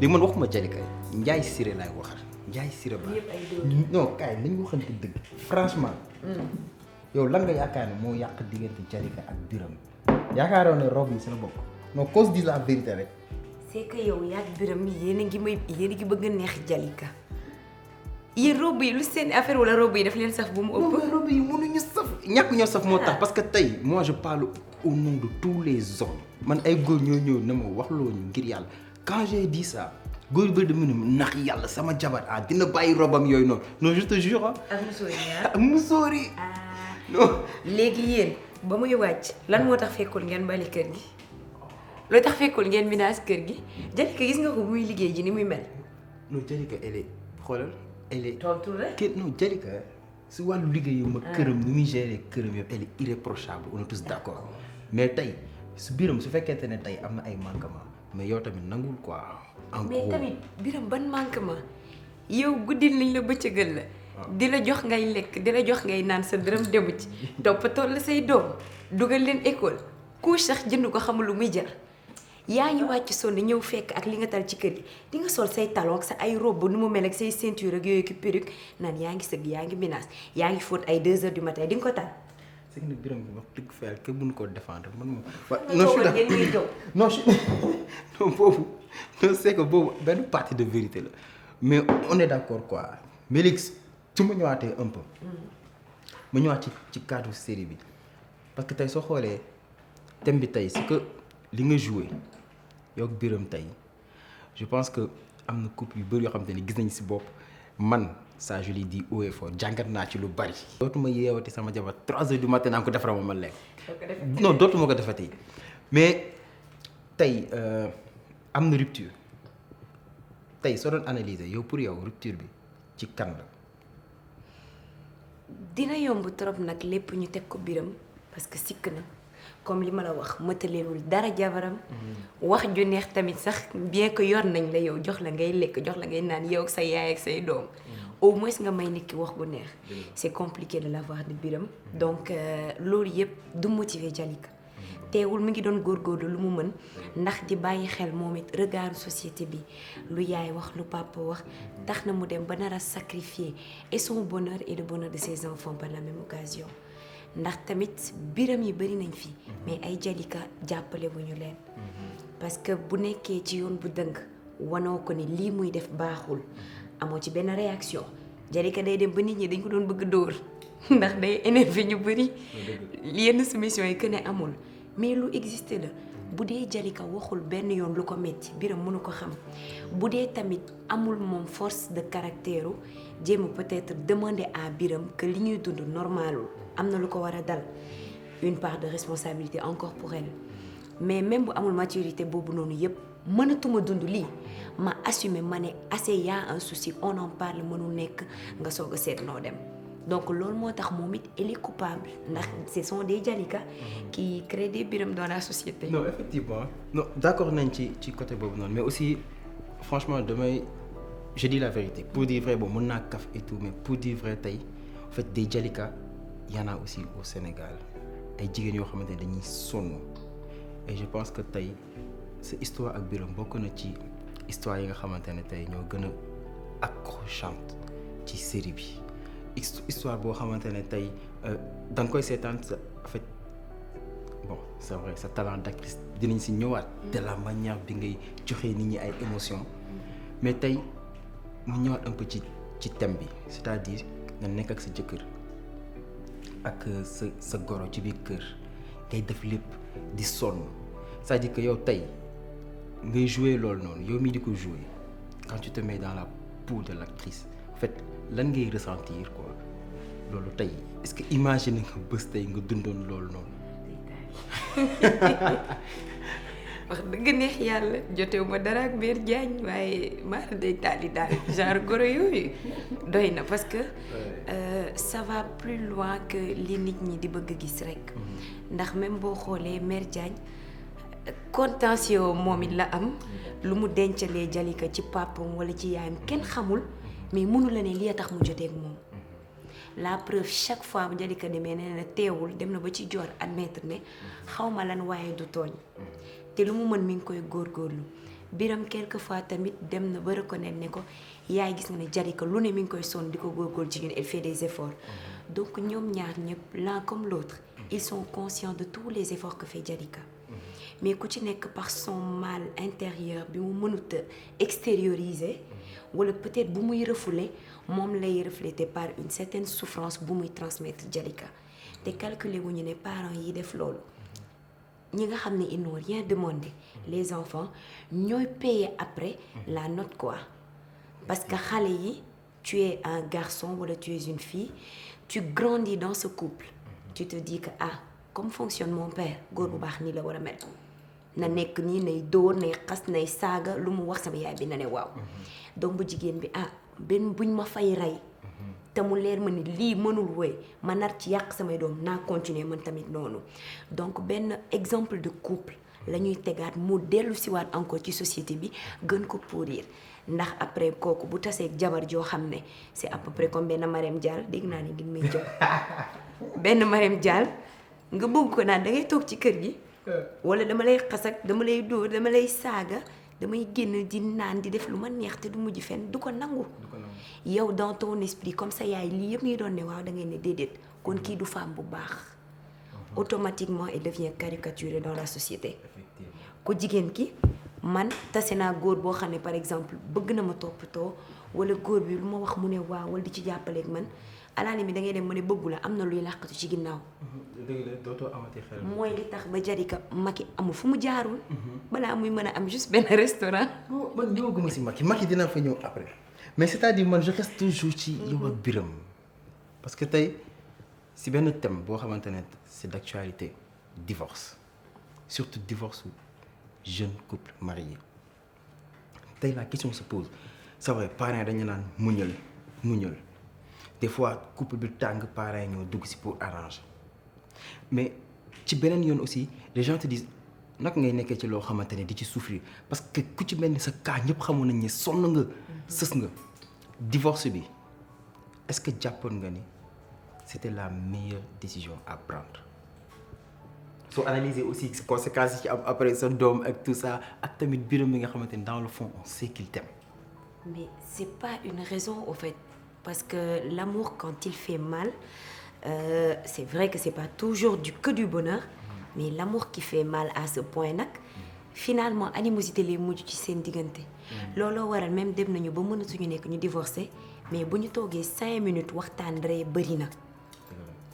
li man waxuma Jalika Ndiaye Siré laay waxal Ndiaye Siré ba non kaay nañu waxante dëgg franchement yow lan nga yaakaar ne moo yàq diggante Jalika ak Biram yaakaaroon ne robe yi si la bokk non qu'on se dise la vérité rek. c'est que yow yaa ak Biram yéen a ngi bëgg a neex Jalika yéen robe yi lu seen affaire wala robe yi daf leen saf bu mu ëpp. non robe yi mënuñu saf ñàkk ñoo saf moo tax parce que tey moi je parle au nom de tous les hommes man ay góor ñoo ñëw na ma wax loo ñu ngir yàlla quand j'ai dit ça góor yu bëri dama ne ndax yàlla sama jabar dina bàyyi robam yooyu noonu non je te jure ak musóor yi ak musóor yi non léegi yéen ba muy wàcc lan moo tax fekkul ngeen bali kër gi loo tax fekkul ngeen minaas kër gi Jalika gis nga ko bu muy liggéey ji ni muy mel. non Jalika elle est xoolal elle est tontu rek non Jalika si wàllu liggéeyam ak këram ni muy gérer këram yëpp elle est irréprochable on est tous d'accord mais tey su Biram su fekkente ne tey am na ay manquement mais yow tamit nangul quoi. en mais gros tamit Biram ban manquement yow guddil nañ la bëccëgal la. di la jox ngay lekk di la jox ngay naan sa dërëm demu ci toppatoo la say doom dugal leen école couche sax jënd ko xamul lu muy jar yaa ngi wàcc sonn ñëw fekk ak li nga tal ci kër gi di nga sol say talon ak sa ay robe nu mu mel ak say ceinture ak yooyu ki perruque naan yaa ngi sëgg yaa ngi menace yaa ngi fóot ay 2 heures du matin di nga ko tal. c'est que nag Biram bi wax dëgg fa yàlla kenn mënu koo défendre man moom. non non boobu non c'est que boobu benn partie de vérité la mais on est d'accord quoi mais léegi su ma ñëwaatee un peu. ma ñëwaat ci cadre série bi parce que tey soo xoolee thème bi tey c'est que li nga joué yow ak Biram tey je pense que am na couple yu bëri yoo xam te ne gis nañ si bopp man ça je l'ai dit haut et fort jàngat naa ci lu bari. dootuma yeewati sama jabar 3 heures du matin naa ko defaral ma lekk. non dootuma ko defati mais tey am na rupture tey soo doon analyser yow pour yow rupture bi ci kan la. dina yomb trop nag lépp ñu teg ko Biram parce que sikk na comme li ma la wax mëtaleelul dara jabaram wax ju neex tamit sax bien que yor nañ la yow jox la ngay lekk jox la ngay naan yow ak sa yaay ak say doom au moins nga may nit ki wax bu neex c'est compliqué de l'avoir de Biram donc loolu yëpp du motiver Jalika teewul mi ngi doon góorgóorlu lu mu mën ndax di bàyyi xel moom it regard société bi lu yaay wax lu papa wax tax na mu dem ba nar a sacrifier et son bonheur et le bonheur de ses enfants par la même occasion ndax tamit Biram yi bari nañ fi mais ay Jalika jàppale wu ñu leen parce que bu nekkee ci yoon bu dëng wanoo ko ni lii muy def baaxul amoo ci benn réaction Jalika day dem ba nit ñi dañ ko doon bëgg dóor ndax day énervé ñu bari yenn soumission yi que ne amul mais lu existé la bu dee Jalika waxul benn yoon lu ko metti Biram mënu ko xam bu dee tamit amul moom force de caractère jéem peut-être demander à Biram que li ñuy dund normalul am na lu ko war a dal une part de responsabilité encore pour elle mais même bu amul maturité boobu noonu yépp mënatuma dund lii ma assumer ma ne assez y a un souci on en parle mënu nekk nga soog a seet noo dem donc loolu moo tax moom it elle est coupable ndax ce sont des Jalika qui créent des Biram dans la société. non effectivement non d'accord nañ ci côté boobu noonu mais aussi franchement je dis la vérité pour dire vrai bon mën naa kaf et tout mais pour dire vrai tey en fait des Jalika y en a aussi au Sénégal ay jigéen yoo xamante ne dañuy sonn et je pense que tey sa histoire ak Biram bokk na ci histoire yi nga xamante ne tey ñoo gën a accrochante ci série bi histoire boo xamante ne tey da nga koy seetaan en fait bon c'est vrai sa talent d'actrice dinañ si ñëwaat de la manière bi ngay joxe nit ñi ay émotions mais tey mu ñëwaat un peu ci thème bi c'est-à-dire nga nekk ak sa jëkkër ak sa goro ci biir kër ngay def lépp di sonn c'est-à-dire que yow tey ngay jouer loolu noonu yow mii di ko jouer quand tu te mets dans la peau de l'actrice en fait lan ngay ressentir quoi loolu tey est-ce que imagine nga bés tey nga dundoon loolu noonu. wax dëgg neex yàlla jotewu ma dara ak Mère Diagne waaye maa day taali daal genre goro yooyu doy na parce que ça va plus loin que li nit ñi di bëgg gis rek ndax même boo xoolee Mère Diagne contentieux moom it la am lu mu dencalee Jalika ci papam wala ci yaayam kenn xamul mais mënu la ne li a tax mu joteeg moom la preuve chaque fois bu Jalika demee nee na teewul dem na ba ci joor admettre ne xaw ma lan waaye du tooñ te lu mu mën mi ngi koy góorgóorlu Biram quelquefois tamit dem na ba reconnaître ne ko yaay gis nga ne Jalika lu ne mi ngi koy sonn di ko góorgóorlu ci ñun elle fait des efforts donc ñoom ñaar ñëpp l'un comme l'autre ils sont conscients de tous les efforts que fait Jalika mais ku ci nekk par son mal intérieur bi mu mënut a extérioriser wala peut-être bu muy refouler moom lay refléter par une certaine souffrance bu muy transmettre Jalika te calculer wu ñu ne parents yi def loolu ñi nga xam ne ils n'ont rien demandé les enfants ñooy payer après la note quoi parce que xale yi tu es un garçon wala tu es une fille tu grandis dans ce couple tu te dis que ah comme fonctionne mon père góor bu baax nii la war a mel na nekk nii nay dóor nay xas nay saaga lu mu wax sama yaay bi na ne waaw donc bu jigéen bi ah benn buñ ma fay rey te mu leer ma ni lii mënul woy ma nar ci yàq samay doom naa continuer man tamit noonu donc benn exemple de couple la ñuy tegaat mu dellu siwaat encore ci société bi gën ko pourrir ndax après kooku bu taseeg jabar joo xam ne c'est à peu près comme benn Marème Dial dégg naa ni ngeen may jox benn Marème Dial nga bëgg ko naan da ngay toog ci kër gi wala dama lay xas ak dama lay dóor dama lay saaga damay génn di naan di def lu ma neex te du mujj fenn du ko nangu yow dans ton esprit comme ça yaay lii yëpp ñuy doon ne waaw da ngay ne déedéet kon kii du femme bu baax automatiquement elle devient caricaturée dans la société ku jigéen ki man tase naa góor boo xam ne par exemple bëgg na ma toppatoo wala góor bi lu ma wax mu ne waaw wala di ci jàppaleeg man alaani mi da ngay dem mu ne bëggu la am na luy làqatu ci ginnaaw dëgg la dootoo amati xel mooy li tax ba Jalika Macky amul fu mu jaarul balaa muy mën a am juste benn restaurant man ñëwaguma si Macky dinaa fa ñëw après mais c'est-à-dire man je reste toujours ci yow ak Biram parce que tey si benn thème boo xamante ne c'est d'actualité divorce surtout divorce jeune couple marié tey la question se pose c'est vrai parents dañu naan muñal des fois couple bi tàng parents ñoo dugg si pour arranger mais ci beneen yoon aussi les gens te disent naka ngay nekkee ci loo xamante ne di ci souffrir parce que ku ci mel ni sa cas ñëpp xamoon nañ ne sonn nga sës nga divorce bi est-ce que jàppoon nga ni c'était la meilleure décision à prendre soo analyser aussi conséquences yi ci am après sa doom ak tout ça ak tamit Biram bi nga xamante ne dans le fond on sait qu'il t'aime. Mais c'est pas une raison au fait parce que l'amour quand il fait mal c'est vrai que c'est pas toujours que du bonheur mais l'amour qui fait mal à ce point nag finalement animosité lay mujj ci seen diggante looloo waral même dem nañu ba mënatuñu nekk ñu divorcé mais bu ñu toogee 5 minutes waxtaan ree bëri na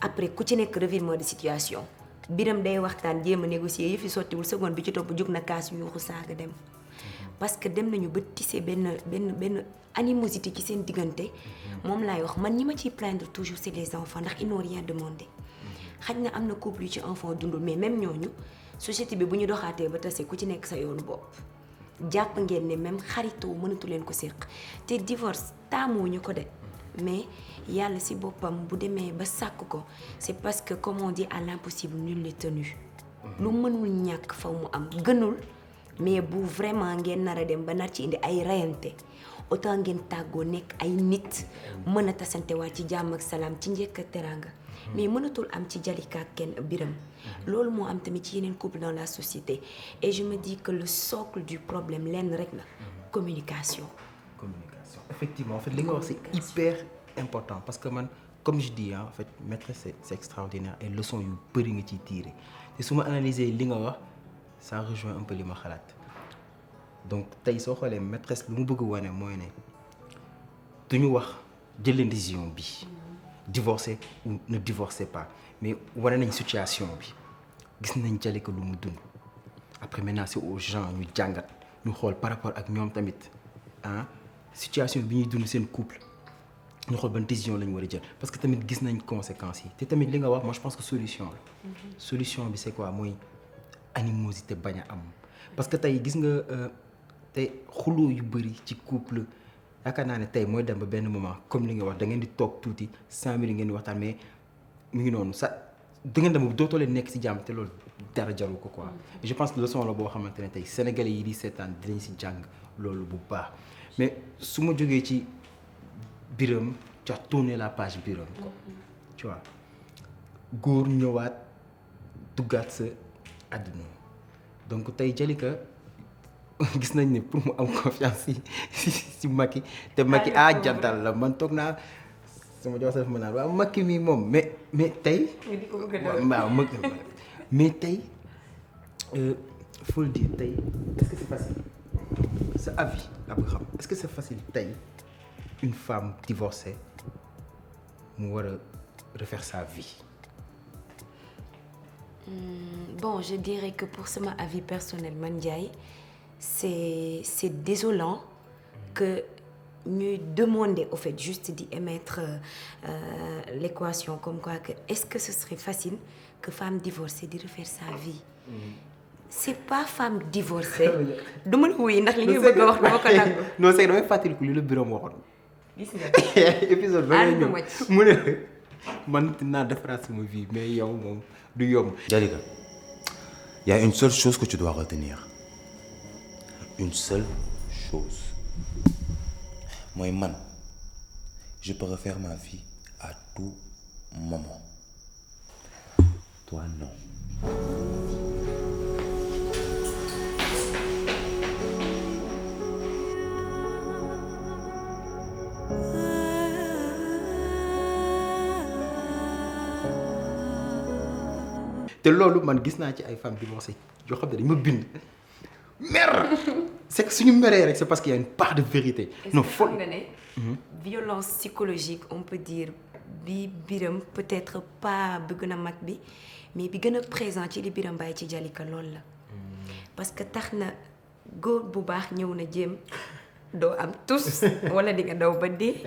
après ku ci nekk revirement de situation Biram day waxtaan jéem a négocier yëfi sottiwul seconde bi ci topp jug na kaas yuuxu saaga dem parce que dem nañu ba tisser benn animosité ci seen diggante moom laay wax man ñi ma ciy plaindre toujours c'est les enfants ndax ils n'ont rien demandé xaj na am na couple yu ci enfant dundul mais même ñooñu société bi bu ñu doxaatee ba tase ku ci nekk sa yoonu bopp jàpp ngeen ne même xaritoo mënatu leen ko séq te divorce taamuwuñu ko de mais yàlla ci boppam bu demee ba sàkk ko c'est parce que comme on dit à l'impossible nul n'est tenu lu mënul ñàkk fa mu am gënul mais bu vraiment ngeen nar a dem ba nar ci indi ay reyante autant ngeen tàggoo nekk ay nit mën a tasante waa ci jàmm ak salaam ci njëkk ak teraanga mais mënatul am ci Jalika ak kenn Biram loolu moo am tamit ci yeneen couple dans la société et je me dis que le socle du problème lenn rek la communication effectivement en fait li nga wax c'est hyper important parce que man comme je dis en fait maîtresse c'est extraordinaire et leçon yu bëri nga ciy tirer te su ma analyser li nga wax ça rejoint un peu li ma xalaat donc tey soo xoolee maîtresse lu mu bëgg wane mooy ne duñu wax jël leen décision bi divorcer ou ne divorcez pas mais wane nañ situation bi gis nañ Jalika lu mu dund après maintenant c'est aux gens ñu jàngat ñu xool par rapport ak ñoom tamit ah situation bi ñuy dund seen couple ñu xool ban décision lañ war a jël parce que tamit gis nañ conséquences yi te tamit li nga wax moi je pense que solution la solution bi c'est quoi mooy animosité bañ a am parce que tey gis nga tey xuloo yu bëri ci couple yaakaar naa ne tey mooy dem ba benn moment comme li nga wax da ngeen di toog tuuti 5 minutes ngeen di waxtaan mais mu ngi noonu sa da ngeen dem dootoo leen nekk ci jàmm te loolu dara jaru ko quoi je pense que leçon la boo xamante ne tey sénégalais yi di seetaan dinañ ci jàng loolu bu baax mais su ma jógee ci Biram tu as tourné la page Biram tu vois góor ñëwaat duggaat sa àdduna donc tey Jalika gis nañ ne pour mu am confiance si Macky te Macky jantal la man toog naa sama jox sa def ma naan waaw Macky mi moom mais tey waaw mais tey faut le dire tey est-ce que c'est facile sa avis la bëgg xam est-ce que c'est facile tey une femme divorcée mu war a refaire sa vie. Bon, je dirais que pour sama avis personnel man Ndiaye c'est désolant que ñuy demander au fait juste d'y émettre l'équation comme quoi que est-ce que ce serait facile que femme divorcée di refaire sa vie. C'est pas femme divorcée. du ma la wuyu ndax li ngay bëgg a wax dama ko nangu. non c'est que damay fàttaliku li la Birame waxoon. gis nga épisode ba ngay ñëw mu ne man dinaa defaraat sama vie mais yow moom du yomb. Jalika, il y a une seule chose que tu dois retenir. Une seule chose. Moi, man, je peux refaire ma vie à tout moment. Toi, non. te loolu man gis naa ci ay femmes divorcées yoo xam ne dañ ma bind mer c'est que suñu meree rek c'est parce qu'il y a une part de vérité. non foog nga ne violence psychologique on peut dire bi Birame peut-être pas bi gën a mag bi mais bi gën a présent ci li Birame bàyyi ci Jalika loolu la parce que tax na góor bu baax ñëw na jéem doo am tous wala di nga daw ba dee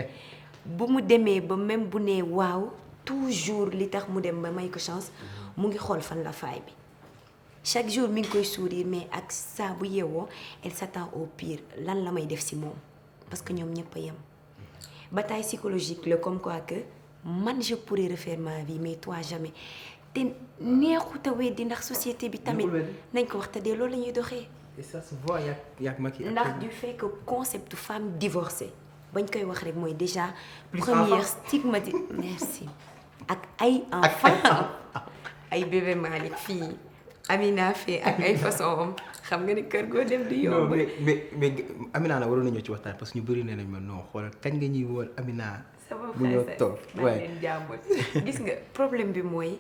bu mu demee ba même bu nee waaw toujours li tax mu dem ba may ko chance mu ngi xool fan la faay bi chaque jour mi ngi koy sourire mais ak saa bu yeewoo elle s'attend au pire lan la may def si moom parce que ñoom ñëpp a yem bataille psychologique la comme quoi que man je pourrais refaire ma vie mais toi jamais te neexut a weddi ndax société bi tamit nañ ko wax te de loolu la ñuy doxee. et ça se voit yak Macky ndax du fait que concept femme divorcée bañ koy wax rek mooy déjà première stigmatique merci ak ay enfant ay bébé Malick fii Amina fii ak ay façon xam nga ni kër goo dem di yomb. non mais Amina na waroon nañoo ci waxtaan parce que ñu bëri nee nañ ma non xoolal kañ nga ñuy wool Amina. bu ñoo toog leen jàmbul gis nga problème bi mooy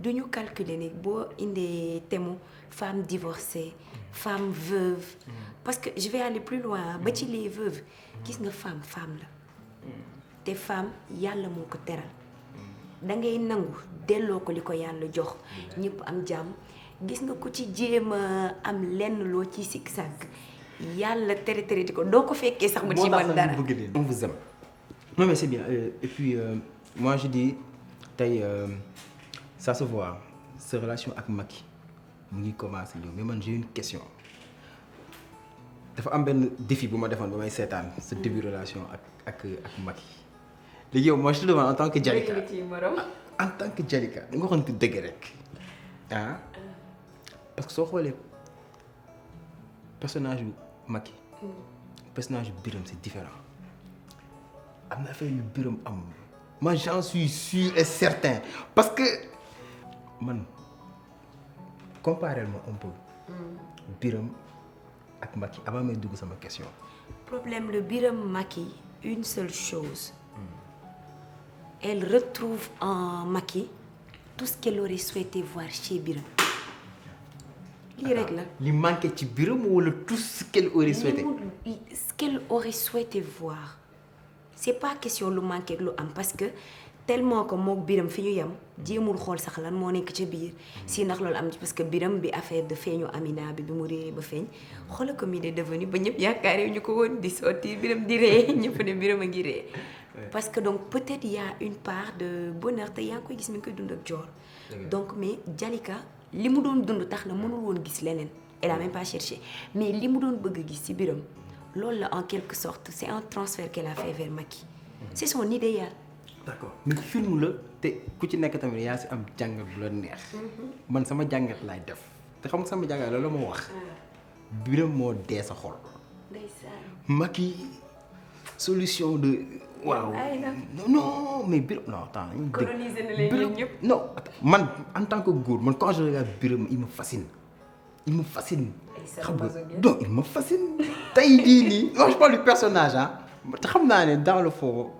du ñu calculer ni boo indee thème femme divorcée femme veuve parce que je vais aller plus loin ba ci les veuves gis nga femme la te femme yàlla moo ko teral da ngay nangu delloo ko li ko yàlla jox ñëpp am jàmm gis nga ku ci jéem a am lenn loo ciy sikk sàkk yàlla tere di ko doo ko fekkee sax ba ci man dara. on vous aime. non mais c'est bien et puis moi je dis tey ça se voit sa relation ak Macky mu ngi commencé ñëw mais man j'ai une question dafa am benn défi bu ma defoon ba may seetaan sa début relation ak Macky léegi yow moi je te demande en tant que Jalika en tant que Jalika da nga waxoon dëgg rek ah parce que soo xoolee personnage yu Macky personnage yu Birame c'est différent am na affaire yu Birame am moi j'en suis sûr et certain parce que man comparez-moi un peu Birame ak Macky avant may dugg sama question. problème le Birame Macky une seule chose elle retrouve en Macky tout ce qu'elle aurait souhaité voir chez Birame lii rek la. li manqué ci Birame wala tout ce qu'elle aurait souhaité. ce qu'elle aurait souhaité voir c'est pas question lu manqué ak lu am parce que tellement que mook Birame fi ñu yem jéemul xool sax lan moo nekk ca biir si ndax loolu am ci parce que Birame bi affaire de feeñu Amina bi mu réeree ba feeñ xoolal comme il est devenu ba ñëpp yaakaaree ñu ko woon di sotti Birame di ree ñëpp ne Birame a ngi ree parce que donc peut-être y a une part de bonheur te yaa ngi koy gis mi ngi koy dund ak Dior donc mais Jalika li mu doon dund tax na mënul woon gis leneen elle a même pas cherché mais li mu doon bëgg gis ci Birame loolu la en quelque sorte c'est un transfert qu'elle a fait vers Macky c'est son idéal. d'accord mais film la te ku ci nekk tamit yaa si am jàngat bu la neex man sama jàngat laay def te xam nga sama jàngat la ma wax Birame moo dee sa xol Macky solution de waaw non mais Birame non attends coloniser na leen ñëpp non man en tant que góor man quand je regarde Birame il me fascine il me fascine. xam nga donc il me fascine. tey jii nii non je parle du personnage ah te xam naa ne dans le fond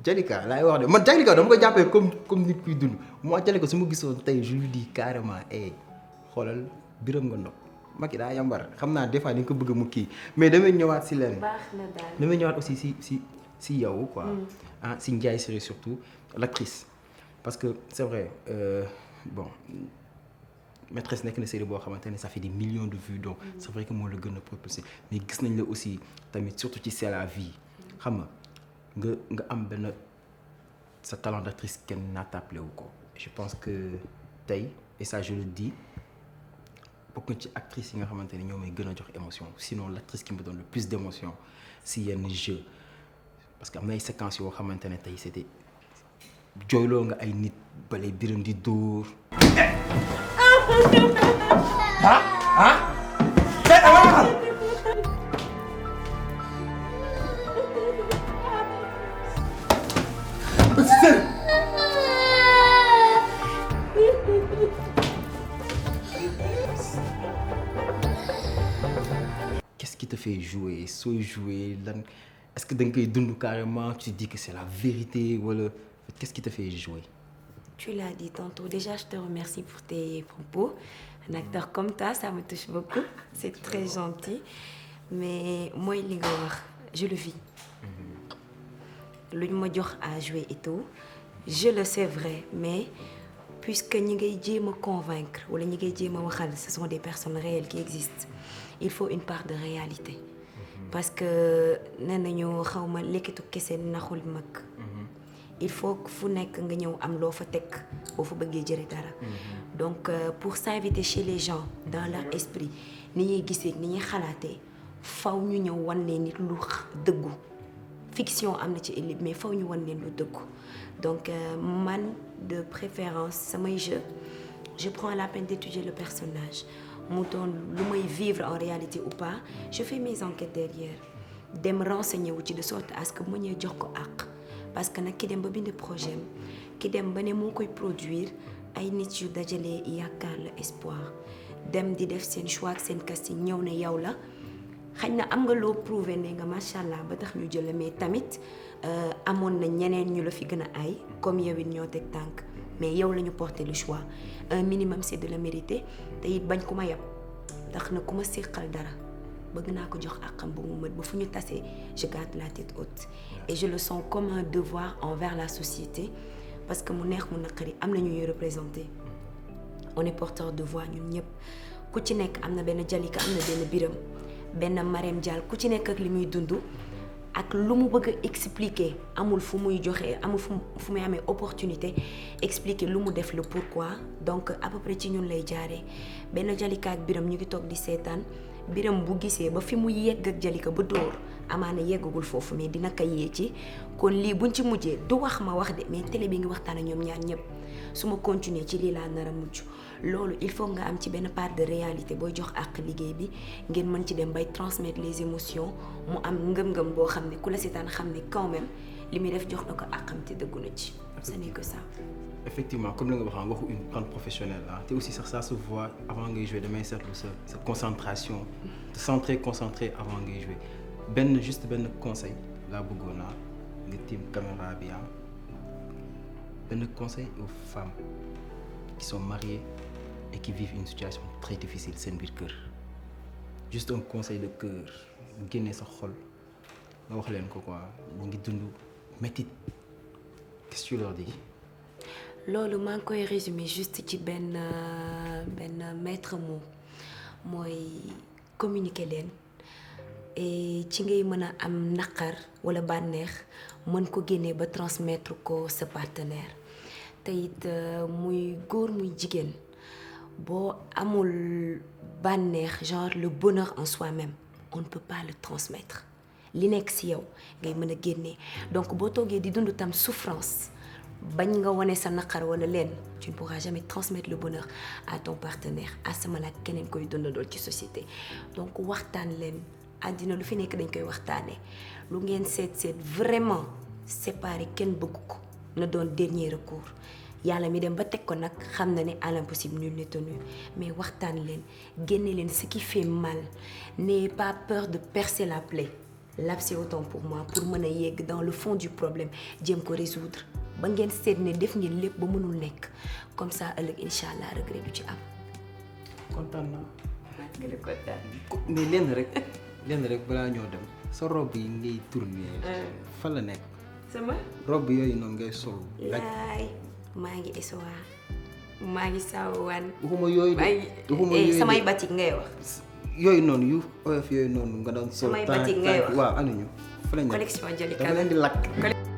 Jalika laay wax de man Jalika dama ko jàppee comme nit kuy dund moi Jalika su ma gisoon tey je lui dis carrément xoolal biram nga ndox Macky daa yambar xam naa des fois dañ ko bëgg mu kii mais damay ñëwaat si leen. baax na daal damay ñëwaat aussi si yow quoi. si Ndiaye Série surtout l'actrice parce que c'est vrai bon maîtresse nekk na série boo xamante ne ça fait des millions de vues donc c'est vrai que moo la gën a propulsé mais gis nañ la aussi tamit surtout ci C'est la vie xam nga am benn sa talent d'actrice kenn naatable wu ko je pense que tey et ça je le dis bokk na ci actrice yi nga xamante ne ñoo may gën a jox émotion sinon l'actrice qui me donne le plus d'émotion si yenn jeu parce que am na ay séquences yoo xamante ne tey c'était jooyloo nga ay nit bale biram di dóor. Qu'est-ce qui te fait jouer sooy jouer lan est-ce que da nga koy dund carrément tu dis que c'est la vérité wala qu'est-ce qui te fait jouer? Tu l'as dit tantôt. Déjà, je te remercie pour tes propos. Un acteur comme toi, ça me touche beaucoup. C'est très gentil. Mais moi, je le vis. Le jox à jouer et tout, je le sais vrai, mais puisque ñi ngay jéem a convaincre wala ñi ngay jéem a waxal ce sont des personnes réelles qui existent, il faut une part de réalité. Parce que nee nañu xawma lekkitu kese naxul mag. Il faut que fu nekk nga ñëw am loo fa teg boo fa bëggee jëre dara. Donc pour s'inviter chez les gens dans leur esprit ni ñuy gisee ni ñuy xalaatee faw ñu ñëw wan leen nit lu dëggu. Fiction am na ci élite mais faw ñu wan leen lu dëggu. Donc man de préférence samay jeu je prends la peine d'étudier le personnage mu doon lu may vivre en réalité ou pas je fais mes enquêtes derrière dem renseigner wu ci de sorte à ce que mu ñëw jox ko àq. Parce que nag ki dem ba bind projet ki dem ba ne moo koy produire ay nit yu dajalee yaakaar la espoir dem di def seen choix ak seen casting ñëw ne yow la xañ na am nga loo prouvé ne nga macha allah ba tax ñu jël mais tamit amoon na ñeneen ñu la fi gën a ay comme yow it ñoo teg tànk mais yow la ñu porter le choix un minimum c'est de le mériter te it bañ ku ma yab tax na ku ma séqal dara bëgg naa ko jox àqam ba mu mët ba fu ñu tasee je garde la tête haute et je le sens comme un devoir envers la société parce que mu neex mu naqari am na ñuy représenter on est porteur de voix ñun ñëpp ku ci nekk am na benn Jalika am na benn Biram benn Marème Dial ku ci nekk ak li muy dund ak lu mu bëgg a expliquer amul fu muy joxe amul fu muy amee opportunité expliquer lu mu def le pourquoi donc à peu près ci ñun lay jaaree benn Jalika ak Biram ñu ngi toog di seetaan Biram bu gisee ba fi mu yegg ak Jalika ba dóor amaana yeggagul foofu mais dina ko yee ci kon lii buñ ci mujjee du wax ma wax de mais télé bi ngi waxtaan ak ñoom ñaar ñëpp su ma continuer ci lii laa nar a mujj loolu il faut nga am ci benn part de réalité booy jox àq liggéey bi ngeen mën ci dem bay transmettre les émotions mu am ngëm-ngëm boo xam ne ku la seetaan xam ne quand même li muy def jox na ko àqam te dëggu na ci ce n'est que ça. Effectivement comme li nga waxoon waxu une grande professionnelle ah te aussi sax ça se voit avant ngay jouer damay seetlu sa concentration te centré concentré avant ngay jouer juste benn conseil laa bëggoon naa nga tiim caméra bi am benn conseil aux femmes qui sont mariées et qui vivent une situation très difficile seen biir kër juste un conseil de cœur génne sa xol nga wax leen ko quoi ñu ngi dund métit qu'est-ce que tu leur dis? loolu maa ngi koy résumer juste ci benn maître mot mooy communiquer leen et ci ngay mën a am naqar wala bànneex mën ko génnee ba transmettre ko sa partenaire te it muy góor muy jigéen boo amul bànneex genre le bonheur en soi-même on ne peut pas le transmettre li nekk ci yow ngay mën a génnee donc boo toogee di dund tam souffrance bañ nga wane sa naqar wala leen tu ne pourras jamais transmettre le bonheur à ton partenaire asamala ak keneen koy dundandool ci société donc waxtaan leen àddina lu fi nekk dañ koy waxtaanee lu ngeen seet vraiment séparé kenn bëgg ko na doon dernier recours yàlla mi dem ba teg ko nag xam na ne à l'impossible nul n'est tenu mais waxtaan leen génne leen ce qui fait mal n'ayez pas peur de percer la plaie lapser autant pour moi pour mën a yegg dans le fond du problème jéem ko résoudre ba ngeen seet ne def ngeen lépp ba mënul nekk comme ça ëllëg incha allah regret du ci am. kontaan naa. nga la kontaan. mais lenn rek balaa ñoo dem sa robe yi ngay tourner. fan la nekk. sama. robe yooyu noonu ngay sol. yaay maa ngi SOA maa ngi saawaan. waxuma yooyu de samay batik ngay wax. yooyu noonu yu oyof yooyu noonu nga doon sol. samay batik ngay wax waaw anuñu. fa la ñu collection Jalika dafa leen di lakk.